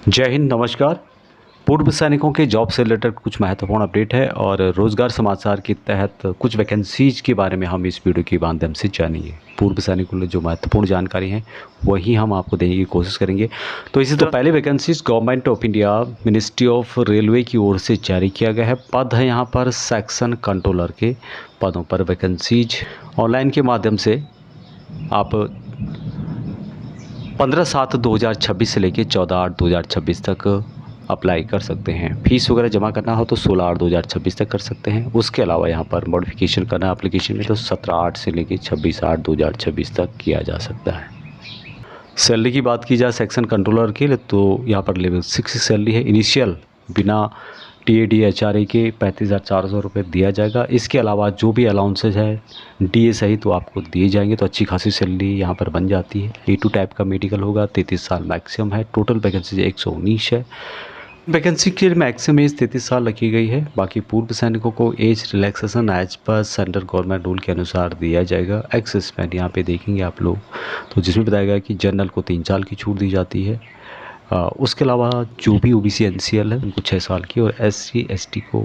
जय हिंद, नमस्कार। पूर्व सैनिकों के जॉब से रिलेटेड कुछ महत्वपूर्ण अपडेट है और रोजगार समाचार के तहत कुछ वैकेंसीज के बारे में हम इस वीडियो के माध्यम से जानेंगे। पूर्व सैनिकों के लिए जो महत्वपूर्ण जानकारी है वही हम आपको देने की कोशिश करेंगे। तो इसी तरह पहले vacancies government of India ministry of railway की ओर से जारी किया गया है। पद है यहाँ पर सेक्शन कंट्रोलर के पदों पर वैकेंसीज ऑनलाइन के माध्यम से आप 15/7/2026 से लेकर 14/8/2026 तक अप्लाई कर सकते हैं। फीस वगैरह जमा करना हो तो 16/8/2026 तक कर सकते हैं। उसके अलावा यहाँ पर मॉडिफिकेशन करना है एप्लीकेशन में तो 17/8 से लेकर 26/8/2026 तक किया जा सकता है। सैलरी की बात की जाए सेक्शन कंट्रोलर के लिए तो यहाँ पर लेवल 6 सैलरी है। इनिशियल बिना TAD HRA के 35,400 रुपये दिया जाएगा। इसके अलावा जो भी अलाउंसेज है DA सही तो आपको दिए जाएंगे, तो अच्छी खासी सैलरी यहाँ पर बन जाती है। A2 टाइप का मेडिकल होगा। 33 साल मैक्सिमम है। टोटल वैकेंसी 119 है। वैकेंसी के लिए मैक्सिमम एज 33 साल रखी गई है। बाकी पूर्व सैनिकों को एज रिलैक्सेशन एज पर सेंट्रल गवर्नमेंट रूल के अनुसार दिया जाएगा। एक्सेसमेंट यहाँ पे देखेंगे आप लोग तो जिसमें बताया गया कि जनरल को 3 साल की छूट दी जाती है। उसके अलावा जो भी OBC NCL है उनको 6 साल की और SC ST को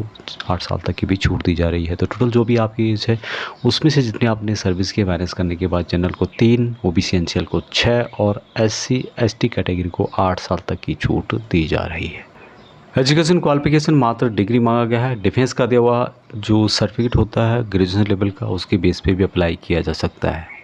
8 साल तक की भी छूट दी जा रही है। तो टोटल जो भी आपकी एज है उसमें से जितने आपने सर्विस के माइनस करने के बाद जनरल को 3, OBC NCL को 6 और SC ST कैटेगरी को 8 साल तक की छूट दी जा रही है। एजुकेशन क्वालिफिकेशन मात्र डिग्री मांगा गया है। डिफेंस का दिया हुआ जो सर्टिफिकेट होता है ग्रेजुएशन लेवल का उसके बेस पे भी अप्लाई किया जा सकता है।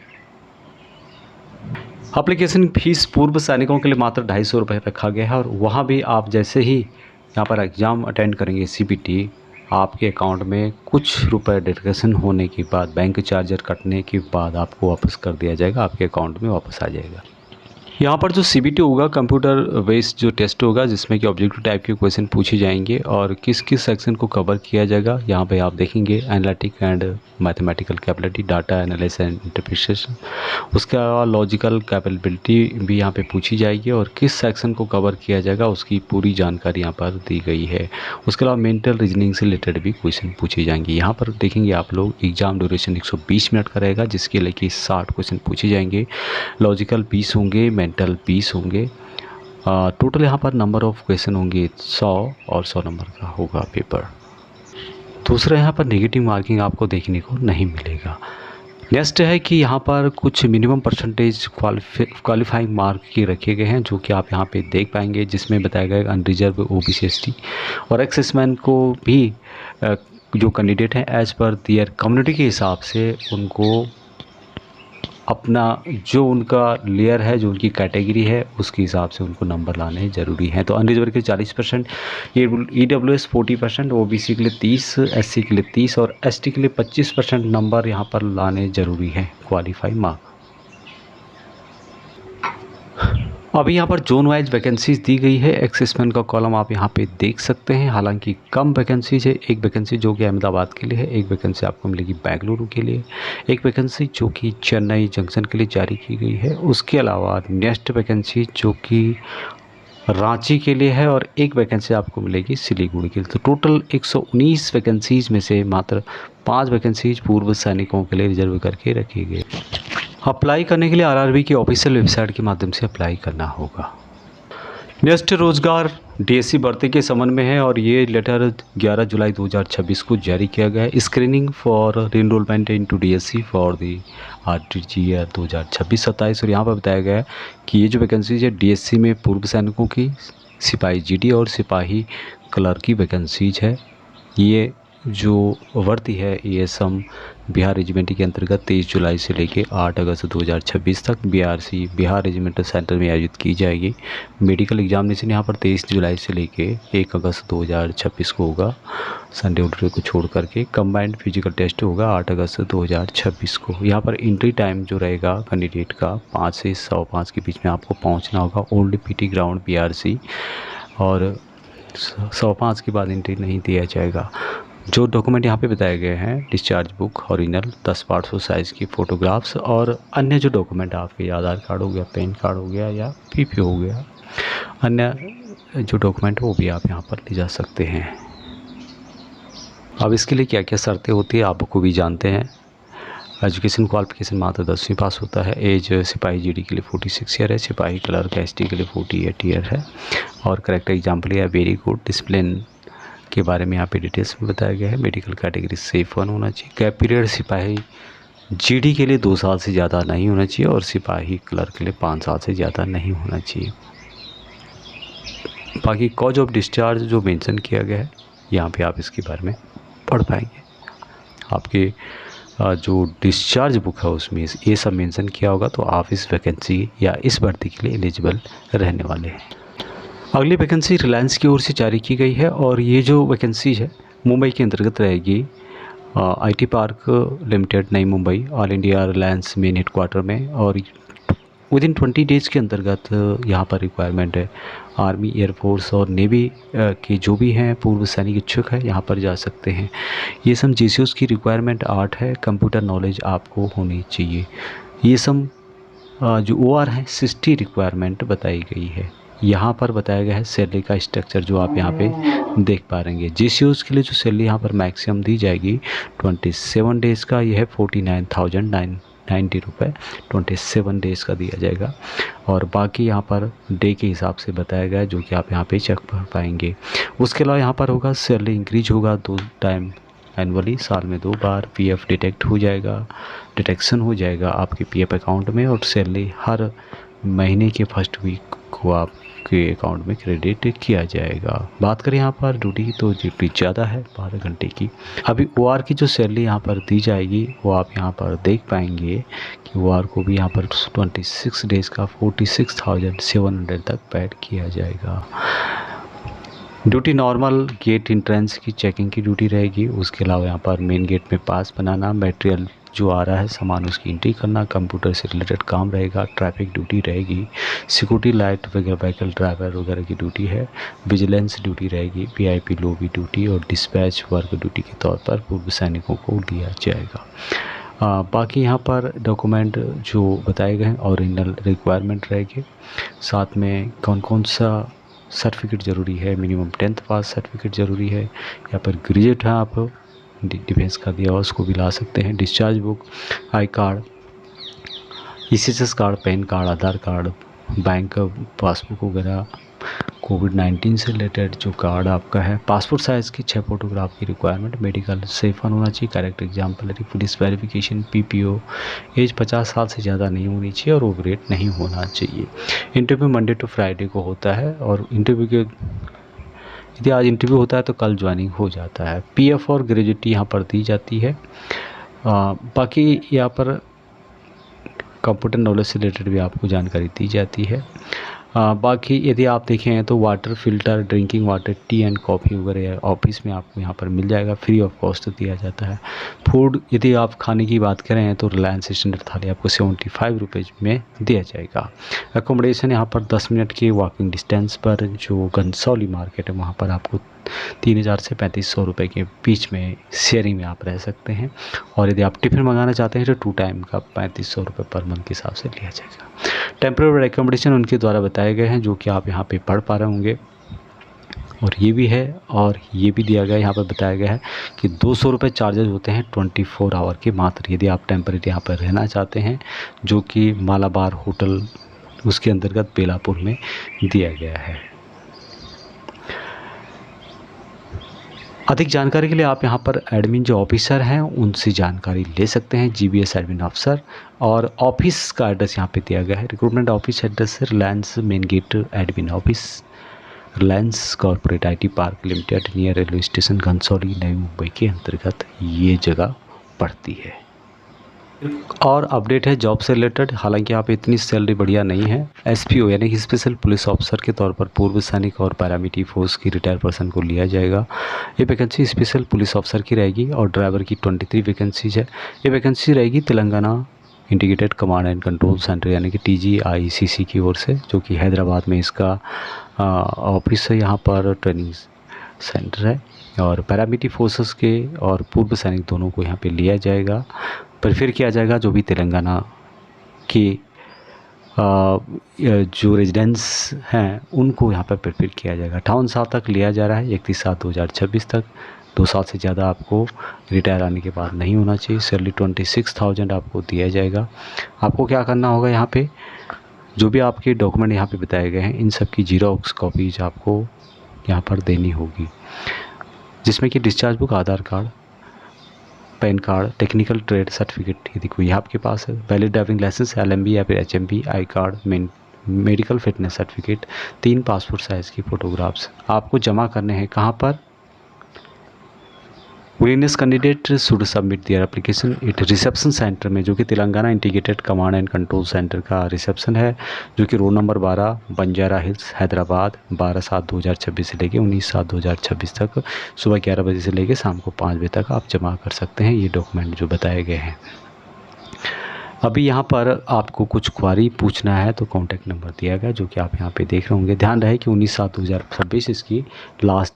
एप्लीकेशन फीस पूर्व सैनिकों के लिए मात्र 250 रुपये रखा गया है और वहाँ भी आप जैसे ही यहाँ पर एग्ज़ाम अटेंड करेंगे CPT आपके अकाउंट में कुछ रुपए डिडक्शन होने के बाद बैंक चार्जर कटने के बाद आपको वापस कर दिया जाएगा, आपके अकाउंट में वापस आ जाएगा। यहाँ पर जो CBT होगा कंप्यूटर बेस्ड जो टेस्ट होगा जिसमें कि ऑब्जेक्टिव टाइप के क्वेश्चन पूछे जाएंगे और किस किस सेक्शन को कवर किया जाएगा यहाँ पे आप देखेंगे analytic and mathematical capability, data analysis and interpretation, उसके अलावा लॉजिकल कैपेबिलिटी भी यहाँ पे पूछी जाएगी और किस सेक्शन को कवर किया जाएगा उसकी पूरी जानकारी यहाँ पर दी गई है। उसके अलावा मेंटल रीजनिंग से रिलेटेड भी क्वेश्चन पूछे जाएंगे। यहाँ पर देखेंगे आप लोग एग्जाम ड्यूरेशन 120 मिनट का रहेगा जिसके लिए कि 60 क्वेश्चन पूछे जाएंगे। लॉजिकल 20 होंगे, मेंटल 20 होंगे। टोटल यहाँ पर नंबर ऑफ क्वेश्चन होंगे 100 और 100 नंबर का होगा पेपर। दूसरा यहाँ पर नेगेटिव मार्किंग आपको देखने को नहीं मिलेगा। नेक्स्ट है कि यहाँ पर कुछ मिनिमम परसेंटेज क्वालिफाइंग मार्क के रखे गए हैं जो कि आप यहाँ पे देख पाएंगे जिसमें बताया गया अनरिजर्व OBC ST और एक्सेसमैन को भी जो कैंडिडेट हैं एज पर दियर कम्युनिटी के हिसाब से उनको अपना जो उनका लेयर है, जो उनकी कैटेगरी है उसके हिसाब से उनको नंबर लाने ज़रूरी हैं। तो अनरिजर्व के 40%, EWS 40%, OBC के लिए 30, SC के लिए 30 और ST के लिए 25% नंबर यहाँ पर लाने ज़रूरी हैं क्वालिफाई मार्क। अभी यहाँ पर जोन वाइज वैकेंसीज दी गई है। एक्सेसमैन का कॉलम आप यहाँ पे देख सकते हैं। हालांकि कम वैकेंसीज है। एक वैकेंसी जो कि अहमदाबाद के लिए है, एक वैकेंसी आपको मिलेगी बेंगलुरु के लिए, एक वैकेंसी जो कि चेन्नई जंक्शन के लिए जारी की गई है। उसके अलावा नेक्स्ट वैकेंसी जो कि रांची के लिए है और एक वैकेंसी आपको मिलेगी सिलीगुड़ी के लिए। तो टोटल 119 वैकेंसीज में से मात्र 5 वैकेंसीज पूर्व सैनिकों के लिए रिजर्व करके रखी गई। अप्लाई करने के लिए RRB की ऑफिशियल वेबसाइट के माध्यम से अप्लाई करना होगा। नेक्स्ट रोजगार DSC भर्ती के संबंध में है और ये लेटर 11 जुलाई 2026 को जारी किया गया है। Screening for reenrolment into DSC for the RTG year 2026-27 और यहाँ पर बताया गया है कि ये जो वैकेंसीज है DSC में पूर्व सैनिकों की, सिपाही GD और सिपाही क्लर्क की वैकेंसीज है। ये जो भर्ती है ये सम बिहार रेजिमेंट के अंतर्गत 23 जुलाई से लेकर 8 अगस्त 2026 तक BRC बिहार रेजिमेंटल सेंटर में आयोजित की जाएगी। मेडिकल एग्जामिनेशन यहाँ पर 23 जुलाई से लेकर 1 अगस्त 2026 को होगा, संडे ऑडिटर को छोड़ करके। कंबाइंड फिजिकल टेस्ट होगा 8 अगस्त 2026 को। यहाँ पर एंट्री टाइम जो रहेगा कैंडिडेट का 5 से 105 के बीच में आपको पहुँचना होगा। ओल्ड PT ग्राउंड BRC और 105 के बाद एंट्री नहीं दिया जाएगा। जो डॉक्यूमेंट यहाँ पे बताए गए हैं discharge book original, 10 passport size की फ़ोटोग्राफ्स और अन्य जो डॉक्यूमेंट आपके आधार कार्ड हो गया, पैन कार्ड हो गया या PP हो गया, अन्य जो डॉक्यूमेंट वो भी आप यहाँ पर ले जा सकते हैं। अब इसके लिए क्या क्या शर्तें होती है आपको भी जानते हैं। एजुकेशन क्वालिफिकेशन मात्र 10वीं पास होता है। एज सिपाही GD के लिए 46 ईयर है, सिपाही क्लर्क ST के लिए 48 ईयर है और करेक्टर एग्जाम्पल या वेरी गुड, डिसिप्लिन के बारे में यहाँ पे डिटेल्स में बताया गया है। मेडिकल कैटेगरी सेफ 1 होना चाहिए। गैप पीरियड सिपाही जीडी के लिए 2 साल से ज़्यादा नहीं होना चाहिए और सिपाही क्लर्क के लिए 5 साल से ज़्यादा नहीं होना चाहिए। बाकी कॉज ऑफ डिस्चार्ज जो मेंशन किया गया है यहाँ पे आप इसके बारे में पढ़ पाएंगे। आपके जो डिस्चार्ज बुक है उसमें ये सब मेंशन किया होगा, तो आप इस वैकेंसी या इस भर्ती के लिए एलिजिबल रहने वाले हैं। अगली वैकेंसी रिलायंस की ओर से जारी की गई है और ये जो वैकेंसी है मुंबई के अंतर्गत रहेगी। IT पार्क लिमिटेड, नई Mumbai, all India Reliance main headquarter में, और विदिन 20 डेज़ के अंतर्गत यहाँ पर रिक्वायरमेंट है। आर्मी, एयरफोर्स और नेवी के जो भी हैं पूर्व सैनिक इच्छुक है यहाँ पर जा सकते हैं। ये सब GCOs की रिक्वायरमेंट 8 है। कंप्यूटर नॉलेज आपको होनी चाहिए। ये सब जो OR है 60 रिक्वायरमेंट बताई गई है। यहाँ पर बताया गया है सैलरी का स्ट्रक्चर जो आप यहाँ पे देख पा रहे हैं। GCOs के लिए जो सैलरी यहाँ पर मैक्सिमम दी जाएगी 27 डेज़ का, यह है 49,990 रुपये 27 डेज़ का दिया जाएगा। और बाकी यहाँ पर डे के हिसाब से बताया गया है जो कि आप यहाँ पे चेक कर पाएंगे। उसके अलावा यहाँ पर होगा सैलरी इंक्रीज होगा 2 टाइम एनुअली, साल में 2 बार। PF डिटेक्शन हो जाएगा आपके PF अकाउंट में, और सैलरी हर महीने के फर्स्ट वीक को आपके अकाउंट में क्रेडिट किया जाएगा। बात करें यहाँ पर ड्यूटी तो ड्यूटी ज़्यादा है 12 घंटे की। अभी OR की जो सैलरी यहाँ पर दी जाएगी वो आप यहाँ पर देख पाएंगे कि OR को भी यहाँ पर 26 डेज़ का 46,700 तक पेड किया जाएगा। ड्यूटी नॉर्मल गेट एंट्रेंस की चेकिंग की ड्यूटी रहेगी। उसके अलावा यहाँ पर मेन गेट में पास बनाना, मटेरियल जो आ रहा है सामान उसकी एंट्री करना, कंप्यूटर से रिलेटेड काम रहेगा, ट्रैफिक ड्यूटी रहेगी, सिक्योरिटी लाइट वगैरह, व्हीकल ड्राइवर वगैरह की ड्यूटी है, विजिलेंस ड्यूटी रहेगी, VIP लॉबी ड्यूटी और डिस्पैच वर्क ड्यूटी के तौर पर पूर्व सैनिकों को दिया जाएगा। बाकी यहाँ पर डॉक्यूमेंट जो बताए गए हैं ओरिजिनल रिक्वायरमेंट रहेगी। साथ में कौन कौन सा सर्टिफिकेट ज़रूरी है, मिनिमम 10th पास सर्टिफिकेट ज़रूरी है, या पर ग्रेजुएट है आप, डिफेंस का दिया हुआ उसको भी ला सकते हैं। Discharge book, I card, ECSS card, PAN card, Aadhaar card, bank passbook वगैरह, कोविड-19 से रिलेटेड जो कार्ड आपका है, पासपोर्ट साइज़ की 6 फोटोग्राफ की रिक्वायरमेंट, मेडिकल सेफ होना चाहिए, character exemplary, police verification, PPO, age 50 साल से ज़्यादा नहीं होनी चाहिए और ओवर एज नहीं होना चाहिए। इंटरव्यू मंडे टू फ्राइडे को होता है और इंटरव्यू के यदि आज इंटरव्यू होता है तो कल ज्वाइनिंग हो जाता है। PF और ग्रेजुएटी यहाँ पर दी जाती है। बाकी यहाँ पर कंप्यूटर नॉलेज से रिलेटेड भी आपको जानकारी दी जाती है। बाकी यदि आप देखें तो water filter, drinking water, T and coffee वगैरह ऑफिस में आपको यहाँ पर मिल जाएगा, फ्री ऑफ कॉस्ट दिया जाता है। फूड यदि आप खाने की बात करें तो रिलायंस स्टैंडर्ड थाली आपको 75 रुपीज़ में दिया जाएगा। एकोमोडेशन यहाँ पर 10 मिनट की वॉकिंग डिस्टेंस पर जो घनसौली मार्केट है वहाँ पर आपको 3,000 से 3,500 रुपये के बीच में शेयरिंग में आप रह सकते हैं। और यदि आप टिफ़िन मंगाना चाहते हैं तो 2 टाइम का 3,500 रुपये पर मंथ के हिसाब से लिया जाएगा। टेम्परेरी एकोमोडेशन उनके द्वारा बताए गए हैं जो कि आप यहाँ पे पढ़ पा रहे होंगे, और ये भी है और ये भी दिया गया है। यहाँ पर बताया गया है कि 200 रुपये चार्जेस होते हैं 24 आवर के मात्र, यदि आप टेम्परेरी यहाँ पर रहना चाहते हैं, जो कि मालाबार होटल उसके अंतर्गत बेलापुर में दिया गया है। अधिक जानकारी के लिए आप यहाँ पर एडमिन जो ऑफिसर हैं उनसे जानकारी ले सकते हैं, GBS एडमिन ऑफिसर। और ऑफिस का एड्रेस यहाँ पे दिया गया है। रिक्रूटमेंट ऑफिस एड्रेस है Reliance main gate admin office, Reliance corporate IT park limited, near railway station, Ghansoli, Navi Mumbai के अंतर्गत ये जगह पड़ती है। और अपडेट है जॉब से रिलेटेड। हालांकि यहाँ पे इतनी सैलरी बढ़िया नहीं है। SPO यानी कि स्पेशल पुलिस ऑफिसर के तौर पर पूर्व सैनिक और पैरामिलिट्री फोर्स की रिटायर्ड पर्सन को लिया जाएगा। ये वैकेंसी स्पेशल पुलिस ऑफिसर की रहेगी और ड्राइवर की 23 वैकेंसीज है। ये वैकेंसी रहेगी Telangana integrated command and control centre यानी कि TGICC की ओर से, जो कि हैदराबाद में इसका ऑफिस है। यहाँ पर ट्रेनिंग सेंटर है और पैरामिलिट्री फोर्सेस के और पूर्व सैनिक दोनों को यहाँ पे लिया जाएगा, प्रेफर किया जाएगा। जो भी तेलंगाना के जो रेजिडेंट्स हैं उनको यहाँ पर प्रेफर किया जाएगा। 58 साल तक लिया जा रहा है, 31/7/2026 तक। 2 साल से ज़्यादा आपको रिटायर आने के बाद नहीं होना चाहिए। सैलरी 26,000 आपको दिया जाएगा। आपको क्या करना होगा, यहाँ पे जो भी आपके डॉक्यूमेंट यहाँ पे बताए गए हैं इन सब की जीरोक्स कॉपीज आपको यहाँ पर देनी होगी, जिसमें कि discharge book, Aadhaar card, PAN card, technical trade certificate यदि कोई आपके पास है, वैलिड ड्राइविंग लाइसेंस, LMB या फिर HMB, I card, medical fitness certificate, 3 passport size की फ़ोटोग्राफ्स आपको जमा करने हैं। कहाँ पर? Willingness candidate should submit their application at reception centre में, जो कि Telangana integrated command and control centre का रिसेप्शन है, जो कि रोड नंबर 12, बंजारा हिल्स, हैदराबाद, 12/7/2026 से लेके 19/7/2026 तक सुबह 11 बजे से लेके शाम को 5 बजे तक आप जमा कर सकते हैं ये डॉक्यूमेंट जो बताए गए हैं। अभी यहाँ पर आपको कुछ क्वारी पूछना है तो कॉन्टैक्ट नंबर दिया गया जो कि आप यहाँ पे देख रहे होंगे। ध्यान रहे कि 19/7/2026 इसकी लास्ट